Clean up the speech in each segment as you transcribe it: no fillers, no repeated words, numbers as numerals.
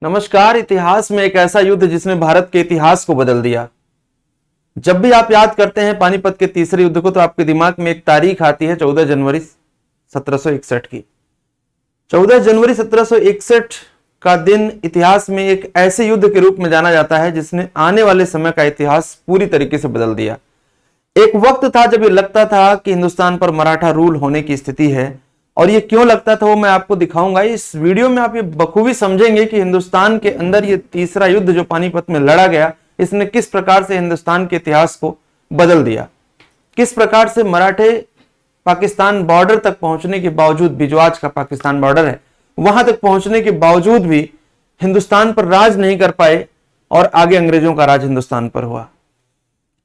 नमस्कार। इतिहास में एक ऐसा युद्ध जिसने भारत के इतिहास को बदल दिया। जब भी आप याद करते हैं पानीपत के तीसरे युद्ध को तो आपके दिमाग में एक तारीख आती है 14 जनवरी 1761 की। 14 जनवरी 1761 का दिन इतिहास में एक ऐसे युद्ध के रूप में जाना जाता है जिसने आने वाले समय का इतिहास पूरी तरीके से बदल दिया। एक वक्त था जब ये लगता था कि हिंदुस्तान पर मराठा रूल होने की स्थिति है, और ये क्यों लगता था वो मैं आपको दिखाऊंगा। इस वीडियो में आप ये बखूबी समझेंगे कि हिंदुस्तान के अंदर ये तीसरा युद्ध जो पानीपत में लड़ा गया, इसने किस प्रकार से हिंदुस्तान के इतिहास को बदल दिया। किस प्रकार से मराठे पाकिस्तान बॉर्डर तक पहुंचने के बावजूद भी, जो आज का पाकिस्तान बॉर्डर है, वहां तक पहुंचने के बावजूद भी हिंदुस्तान पर राज नहीं कर पाए और आगे अंग्रेजों का राज हिंदुस्तान पर हुआ।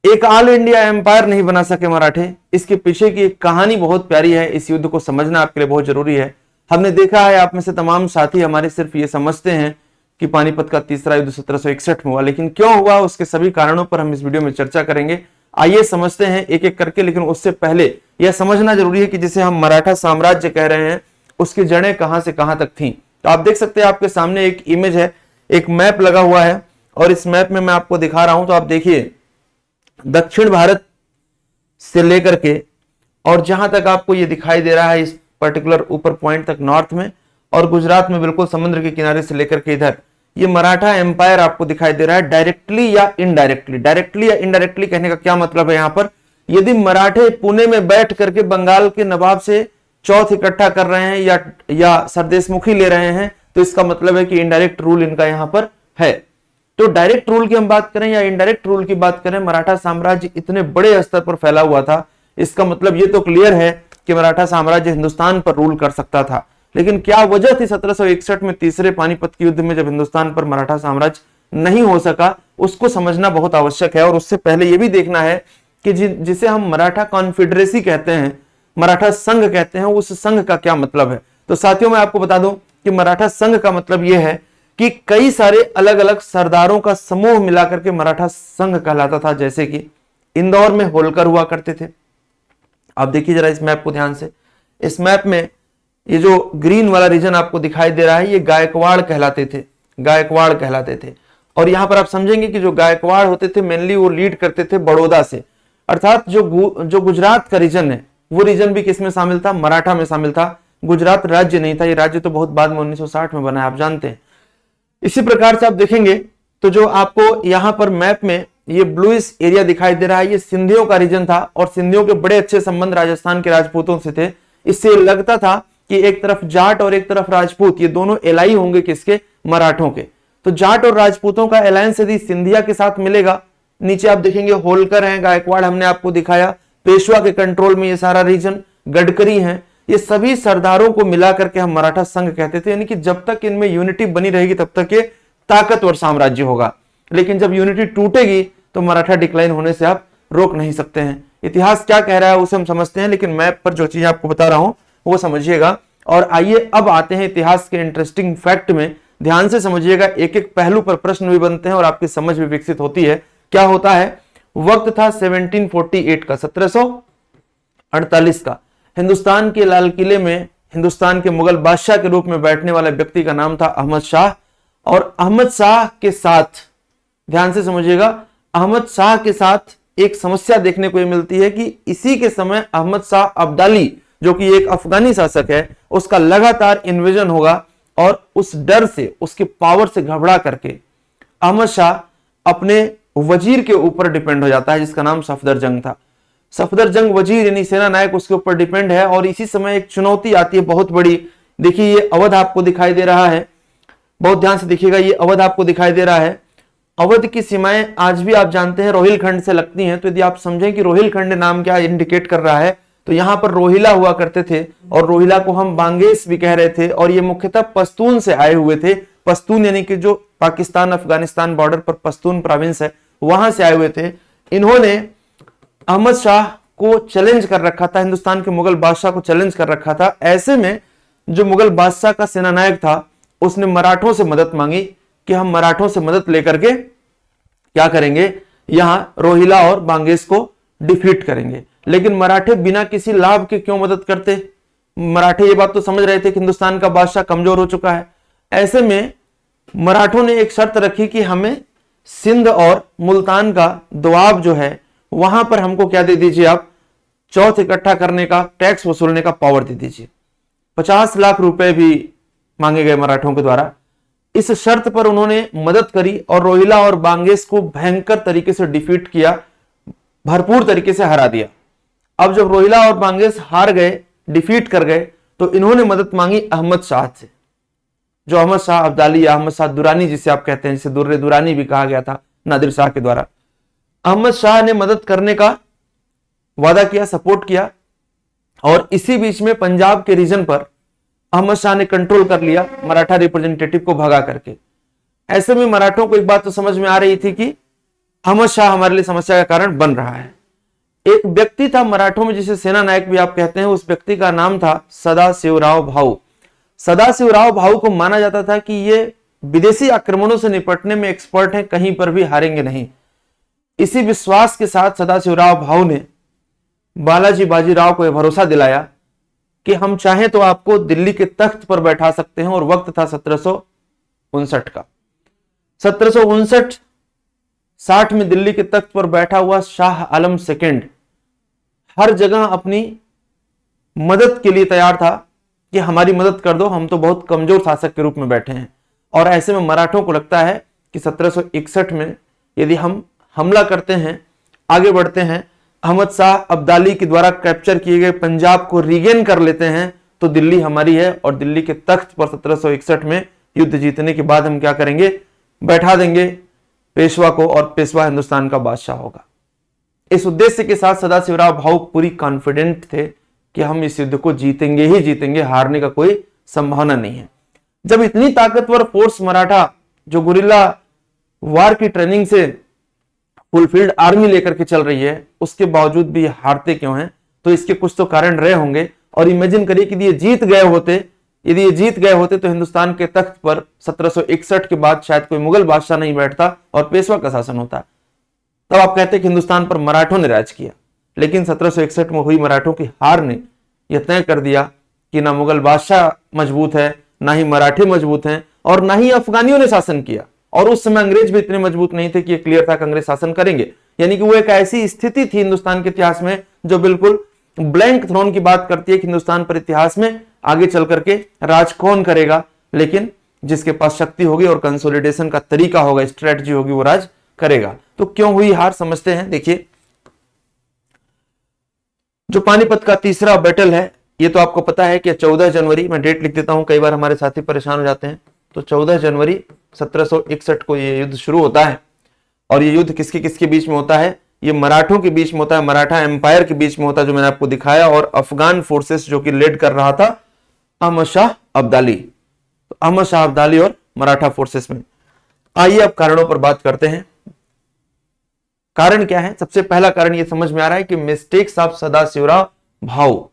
एक ऑल इंडिया एम्पायर नहीं बना सके मराठे। इसके पीछे की एक कहानी बहुत प्यारी है। इस युद्ध को समझना आपके लिए बहुत जरूरी है। हमने देखा है, आप में से तमाम साथी हमारे सिर्फ ये समझते हैं कि पानीपत का तीसरा युद्ध 1761 में हुआ, लेकिन क्यों हुआ उसके सभी कारणों पर हम इस वीडियो में चर्चा करेंगे। आइए समझते हैं एक एक करके, लेकिन उससे पहले यह समझना जरूरी है कि जिसे हम मराठा साम्राज्य कह रहे हैं उसकी जड़ें कहां से कहां तक थी। तो आप देख सकते हैं आपके सामने एक इमेज है, एक मैप लगा हुआ है, और इस मैप में मैं आपको दिखा रहा हूं। तो आप देखिए, दक्षिण भारत से लेकर के और जहां तक आपको ये दिखाई दे रहा है इस पर्टिकुलर ऊपर पॉइंट तक नॉर्थ में, और गुजरात में बिल्कुल समुद्र के किनारे से लेकर के इधर, ये मराठा एम्पायर आपको दिखाई दे रहा है। डायरेक्टली या इनडायरेक्टली, डायरेक्टली या इनडायरेक्टली कहने का क्या मतलब है यहां पर, यदि मराठे पुणे में बैठ करके बंगाल के नवाब से चौथ इकट्ठा कर रहे हैं या सरदेशमुखी ले रहे हैं, तो इसका मतलब है कि इनडायरेक्ट रूल इनका यहां पर है। तो डायरेक्ट रूल की हम बात करें या इनडायरेक्ट रूल की बात करें, मराठा साम्राज्य इतने बड़े स्तर पर फैला हुआ था, इसका मतलब ये तो क्लियर है कि मराठा साम्राज्य हिंदुस्तान पर रूल कर सकता था। लेकिन क्या वजह थी 1761 में तीसरे पानीपत के युद्ध में जब हिंदुस्तान पर मराठा साम्राज्य नहीं हो सका, उसको समझना बहुत आवश्यक है। और उससे पहले यह भी देखना है कि जिसे हम मराठा कॉन्फेडरेसी कहते हैं, मराठा संघ कहते हैं, उस संघ का क्या मतलब है। तो साथियों, मैं आपको बता दूं कि मराठा संघ का मतलब यह है कि कई सारे अलग अलग सरदारों का समूह मिलाकर के मराठा संघ कहलाता था। जैसे कि इंदौर में होलकर हुआ करते थे। आप देखिए जरा इस मैप को ध्यान से। इस मैप में ये जो ग्रीन वाला रीजन आपको दिखाई दे रहा है, ये गायकवाड़ कहलाते थे, गायकवाड़ कहलाते थे। और यहां पर आप समझेंगे कि जो गायकवाड़ होते थे मेनली वो लीड करते थे बड़ौदा से, अर्थात जो गुजरात का रीजन है वो रीजन भी किसमें शामिल था, मराठा में शामिल था। गुजरात राज्य नहीं था, ये राज्य तो बहुत बाद में 1960 में बना है, आप जानते हैं। इसी प्रकार से आप देखेंगे तो जो आपको यहां पर मैप में ये ब्लूइश एरिया दिखाई दे रहा है, ये सिंधियों का रीजन था, और सिंधियों के बड़े अच्छे संबंध राजस्थान के राजपूतों से थे। इससे लगता था कि एक तरफ जाट और एक तरफ राजपूत, ये दोनों एलाई होंगे किसके, मराठों के। तो जाट और राजपूतों का अलायंस यदि सिंधिया के साथ मिलेगा, नीचे आप देखेंगे होलकर हैं, गायकवाड़ हमने आपको दिखाया, पेशवा के कंट्रोल में ये सारा रीजन, गडकरी हैं, ये सभी सरदारों को मिला करके हम मराठा संघ कहते थे। यानी कि जब तक इनमें यूनिटी बनी रहेगी तब तक ये ताकतवर साम्राज्य होगा, लेकिन जब यूनिटी टूटेगी तो मराठा डिक्लाइन होने से आप रोक नहीं सकते हैं। इतिहास क्या कह रहा है उसे हम समझते हैं, लेकिन मैप पर जो चीज आपको बता रहा हूं वो समझिएगा। और आइए अब आते हैं इतिहास के इंटरेस्टिंग फैक्ट में। ध्यान से समझिएगा, एक एक पहलू पर प्रश्न भी बनते हैं और आपकी समझ भी विकसित होती है। क्या होता है, वक्त था 1748 का, 1748 का। हिंदुस्तान के लाल किले में हिंदुस्तान के मुगल बादशाह के रूप में बैठने वाले व्यक्ति का नाम था अहमद शाह। और अहमद शाह के साथ, ध्यान से समझिएगा, अहमद शाह के साथ एक समस्या देखने को मिलती है कि इसी के समय अहमद शाह अब्दाली, जो कि एक अफगानी शासक है, उसका लगातार इन्वेजन होगा। और उस डर से, उसके पावर से घबरा करके अहमद शाह अपने वजीर के ऊपर डिपेंड हो जाता है, जिसका नाम सफदरजंग था। सफदरजंग वजीर यानी सेना नायक उसके ऊपर डिपेंड है। और इसी समय एक चुनौती आती है बहुत बड़ी। देखिए ये अवध आपको दिखाई दे रहा है, बहुत ध्यान से देखिएगा, ये अवध आपको दिखाई दे रहा है। अवध की सीमाएं आज भी आप जानते हैं रोहिलखंड से लगती हैं। तो यदि आप समझें कि रोहिलखंड नाम क्या इंडिकेट कर रहा है, तो यहां पर रोहिला हुआ करते थे, और रोहिला को हम बांगेश भी कह रहे थे। और ये मुख्यतः पश्तून से आए हुए थे। पश्तून यानी कि जो पाकिस्तान अफगानिस्तान बॉर्डर पर पश्तून प्रोविंस है, वहां से आए हुए थे। इन्होंने अहमद शाह को चैलेंज कर रखा था, हिंदुस्तान के मुगल बादशाह को चैलेंज कर रखा था। ऐसे में जो मुगल बादशाह का सेना नायक था, उसने मराठों से मदद मांगी कि हम मराठों से मदद लेकर के क्या करेंगे, यहां रोहिला और बांगेश को डिफीट करेंगे। लेकिन मराठे बिना किसी लाभ के क्यों मदद करते, मराठे ये बात तो समझ रहे थे कि हिंदुस्तान का बादशाह कमजोर हो चुका है। ऐसे में मराठों ने एक शर्त रखी कि हमें सिंध और मुल्तान का दोआब जो है वहां पर हमको क्या दे दीजिए, आप चौथ इकट्ठा करने का, टैक्स वसूलने का पावर दे दीजिए। 50 लाख रुपए भी मांगे गए मराठों के द्वारा। इस शर्त पर उन्होंने मदद करी और रोहिला और बांगेश को भयंकर तरीके से डिफीट किया, भरपूर तरीके से हरा दिया। अब जब रोहिला और बांगेश हार गए, डिफीट कर गए, तो इन्होंने मदद मांगी अहमद शाह से, जो अहमद शाह अब्दाली या अहमद शाह दुरानी जिसे आप कहते हैं, जिसे दुर्रे दुरानी भी कहा गया था नादिर शाह के द्वारा। अहमद शाह ने मदद करने का वादा किया, सपोर्ट किया, और इसी बीच में पंजाब के रीजन पर अहमद शाह ने कंट्रोल कर लिया मराठा रिप्रेजेंटेटिव को भगा करके। ऐसे में मराठों को एक बात तो समझ में आ रही थी कि अहमद शाह हमारे लिए समस्या का कारण बन रहा है। एक व्यक्ति था मराठों में जिसे सेना नायक भी आप कहते हैं, उस व्यक्ति का नाम था सदाशिवराव भाऊ। सदाशिवराव भाऊ को माना जाता था कि ये विदेशी आक्रमणों से निपटने में एक्सपर्ट हैं, कहीं पर भी हारेंगे नहीं। इसी विश्वास के साथ सदाशिवराव भाऊ ने बालाजी बाजीराव को यह भरोसा दिलाया कि हम चाहें तो आपको दिल्ली के तख्त पर बैठा सकते हैं। और वक्त था 1759 का। 1759-60 में दिल्ली के तख्त पर बैठा हुआ शाह आलम सेकंड हर जगह अपनी मदद के लिए तैयार था कि हमारी मदद कर दो, हम तो बहुत कमजोर शासक के रूप में बैठे हैं। और ऐसे में मराठों को लगता है कि 1761 में यदि हम हमला करते हैं, आगे बढ़ते हैं, अहमद शाह अब्दाली के द्वारा कैप्चर किए गए पंजाब को रीगेन कर लेते हैं, तो दिल्ली हमारी है। और दिल्ली के तख्त पर 1761 में युद्ध जीतने के बाद हम क्या करेंगे, बैठा देंगे पेशवा को, और पेशवा हिंदुस्तान का बादशाह होगा। इस उद्देश्य के साथ सदाशिवराव भाऊ पूरी कॉन्फिडेंट थे कि हम इस युद्ध को जीतेंगे ही जीतेंगे, हारने का कोई संभावना नहीं है। जब इतनी ताकतवर फोर्स मराठा जो गुरिल्ला वार की ट्रेनिंग से फुलफिल्ड आर्मी लेकर के चल रही है, उसके बावजूद भी हारते क्यों हैं, तो इसके कुछ तो कारण रहे होंगे। और इमेजिन करिए कि यदि ये जीत गए होते तो हिंदुस्तान के तख्त पर 1761 के बाद शायद कोई मुगल बादशाह नहीं बैठता और पेशवा का शासन होता। तब आप कहते कि हिंदुस्तान पर मराठों ने राज किया। लेकिन 1761 में हुई मराठों की हार ने यह तय कर दिया कि ना मुगल बादशाह मजबूत है, ना ही मराठे मजबूत हैं, और ना ही अफगानियों ने शासन किया। और उस समय अंग्रेज भी इतने मजबूत नहीं थे कि यह क्लियर था कि अंग्रेज शासन करेंगे। यानी कि वो एक ऐसी स्थिति थी हिंदुस्तान के इतिहास में जो बिल्कुल ब्लैंक थ्रोन की बात करती है कि हिंदुस्तान पर इतिहास में आगे चल करके राज कौन करेगा, लेकिन जिसके पास शक्ति होगी और कंसोलिडेशन का तरीका होगा, स्ट्रेटजी होगी, वो राज करेगा। तो क्यों हुई हार समझते हैं। देखिए, जो पानीपत का तीसरा बैटल है, ये तो आपको पता है कि 14 जनवरी, मैं डेट लिख देता हूं, कई बार हमारे साथी परेशान हो जाते हैं। तो 14 जनवरी 1761 को ये युद्ध शुरू होता है। और ये युद्ध किसके किसके बीच में होता है, ये मराठों के बीच में होता है, मराठा एम्पायर के बीच में होता है, जो मैंने आपको दिखाया, और अफगान फोर्सेस जो कि लीड कर रहा था अहमद शाह अब्दाली। तो अहमद शाह अब्दाली और मराठा फोर्सेस में। आइए अब कारणों पर बात करते हैं। कारण क्या है। सबसे पहला कारण ये समझ में आ रहा है कि मिस्टेक्स ऑफ सदाशिवराव भाऊ।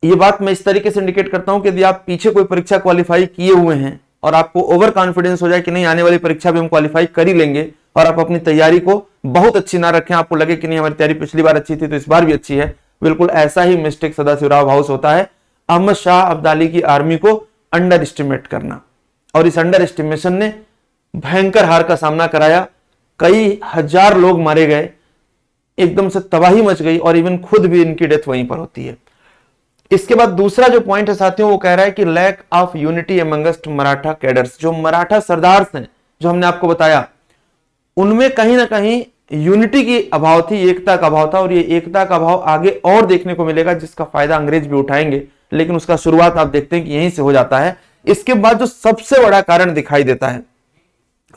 ये बात मैं इस तरीके से इंडिकेट करता हूं कि यदि आप पीछे कोई परीक्षा क्वालिफाई किए हुए हैं और आपको ओवर कॉन्फिडेंस हो जाए कि नहीं, आने वाली परीक्षा भी हम क्वालिफाई कर ही लेंगे, और आप अपनी तैयारी को बहुत अच्छी ना रखें, आपको लगे कि नहीं हमारी तैयारी पिछली बार अच्छी थी तो इस बार भी अच्छी है, बिल्कुल ऐसा ही मिस्टेक सदाशिवराव भाऊ से होता है। अहमद शाह अब्दाली की आर्मी को अंडर एस्टिमेट करना, और इस अंडर एस्टिमेशन ने भयंकर हार का सामना कराया। कई हजार लोग मारे गए, एकदम से तबाही मच गई, और इवन खुद भी इनकी डेथ वहीं पर होती है। इसके बाद दूसरा जो पॉइंट है साथियों, वो कह रहा है कि lack of unity amongst Maratha cadres. जो मराठा सरदार हैं, जो हमने आपको बताया, उनमें कहीं ना कहीं यूनिटी की अभाव थी, एकता का अभाव था। और ये एकता का अभाव आगे और देखने को मिलेगा, जिसका फायदा अंग्रेज भी उठाएंगे, लेकिन उसका शुरुआत आप देखते हैं कि यहीं से हो जाता है। इसके बाद जो सबसे बड़ा कारण दिखाई देता है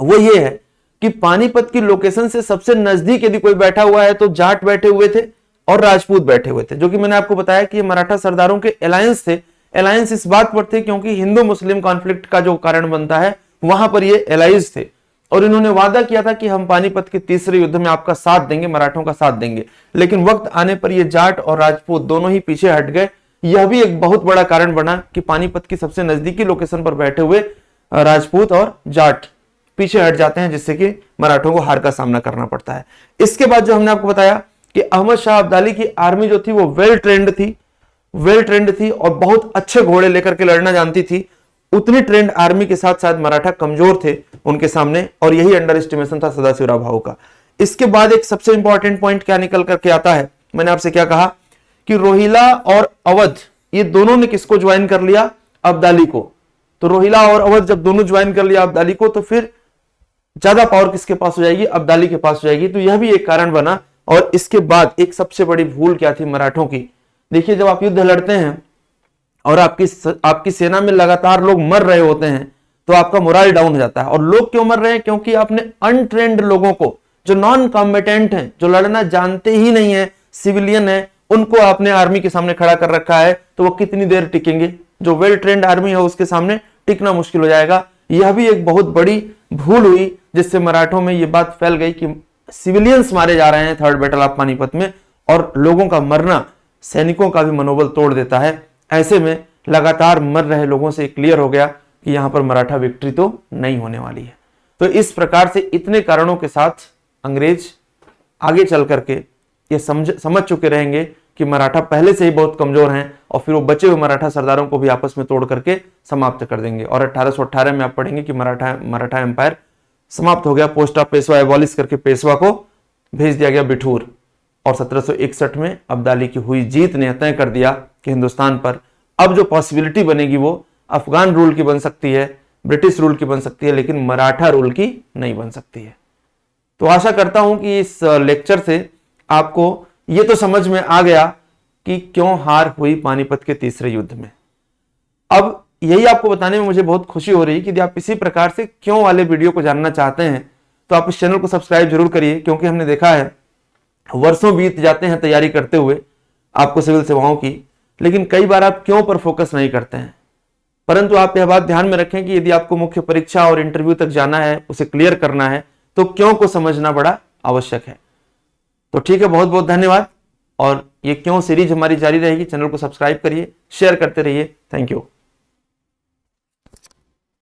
वो ये है कि पानीपत की लोकेशन से सबसे नजदीक यदि कोई बैठा हुआ है तो जाट बैठे हुए थे और राजपूत बैठे हुए थे, जो कि मैंने आपको बताया कि ये मराठा सरदारों के अलायंस थे। अलायंस इस बात पर थे क्योंकि हिंदू मुस्लिम कॉन्फ्लिक्ट का जो कारण बनता है वहां पर ये अलाइज थे, और इन्होंने वादा किया था कि हम पानीपत के तीसरे युद्ध में आपका साथ देंगे, मराठों का साथ देंगे। लेकिन वक्त आने पर ये जाट और राजपूत दोनों ही पीछे हट गए। यह भी एक बहुत बड़ा कारण बना कि पानीपत की सबसे नजदीकी लोकेशन पर बैठे हुए राजपूत और जाट पीछे हट जाते हैं, जिससे कि मराठों को हार का सामना करना पड़ता है। इसके बाद जो हमने आपको बताया कि अहमद शाह अब्दाली की आर्मी जो थी वो वेल ट्रेंड थी और बहुत अच्छे घोड़े लेकर के लड़ना जानती थी। उतनी ट्रेंड आर्मी के साथ साथ मराठा कमजोर थे उनके सामने, और यही अंडर एस्टिमेशन था सदाशिवराव भाऊ का। इसके बाद एक सबसे इंपॉर्टेंट पॉइंट क्या निकल करके आता है, मैंने आपसे क्या कहा कि रोहिला और अवध ये दोनों ने किसको ज्वाइन कर लिया, अब्दाली को। तो रोहिला और अवध जब दोनों ज्वाइन कर लिया अब्दाली को, तो फिर ज्यादा पावर किसके पास हो जाएगी, अब्दाली के पास हो जाएगी। तो यह भी एक कारण बना। और इसके बाद एक सबसे बड़ी भूल क्या थी मराठों की, देखिए जब आप युद्ध लड़ते हैं और आपकी सेना में लगातार लोग मर रहे होते हैं तो आपका मोरल डाउन हो जाता है। और लोग क्यों मर रहे हैं, क्योंकि आपने अनट्रेंड लोगों को, जो नॉन कॉम्बिटेंट हैं, जो लड़ना जानते ही नहीं है, सिविलियन है, उनको आपने आर्मी के सामने खड़ा कर रखा है। तो वो कितनी देर टिकेंगे, जो वेल ट्रेंड आर्मी है उसके सामने टिकना मुश्किल हो जाएगा। यह भी एक बहुत बड़ी भूल हुई जिससे मराठों में यह बात फैल गई कि सिविलियंस मारे जा रहे हैं थर्ड बैटल ऑफ पानीपत में, और लोगों का मरना सैनिकों का भी मनोबल तोड़ देता है। ऐसे में लगातार मर रहे लोगों से क्लियर हो गया कि यहां पर मराठा विक्ट्री तो नहीं होने वाली है। तो इस प्रकार से इतने कारणों के साथ अंग्रेज आगे चल करके ये समझ चुके रहेंगे कि मराठा पहले से ही बहुत कमजोर हैं, और फिर वो बचे हुए मराठा सरदारों को भी आपस में तोड़ करके समाप्त कर देंगे। और 1818 में आप पढ़ेंगे कि मराठा एम्पायर समाप्त हो गया। पोस्ट ऑफ पेशवा एबॉलिश करके पेशवा को भेज दिया गया बिठूर। और 1761 में अब्दाली की हुई जीत ने तय कर दिया कि हिंदुस्तान पर अब जो पॉसिबिलिटी बनेगी वो अफगान रूल की बन सकती है, ब्रिटिश रूल की बन सकती है, लेकिन मराठा रूल की नहीं बन सकती है। तो आशा करता हूं कि इस लेक्चर से आपको ये तो समझ में आ गया कि क्यों हार हुई पानीपत के तीसरे युद्ध में। अब यही आपको बताने में मुझे बहुत खुशी हो रही है कि यदि आप इसी प्रकार से क्यों वाले वीडियो को जानना चाहते हैं तो आप इस चैनल को सब्सक्राइब जरूर करिए, क्योंकि हमने देखा है वर्षों बीत जाते हैं तैयारी करते हुए आपको सिविल सेवाओं की, लेकिन कई बार आप क्यों पर फोकस नहीं करते हैं। परंतु आप यह बात ध्यान में रखें कि यदि आपको मुख्य परीक्षा और इंटरव्यू तक जाना है, उसे क्लियर करना है, तो क्यों को समझना बड़ा आवश्यक है। तो ठीक है, बहुत बहुत धन्यवाद। और ये क्यों सीरीज हमारी जारी रहेगी। चैनल को सब्सक्राइब करिए, शेयर करते रहिए। Thank you.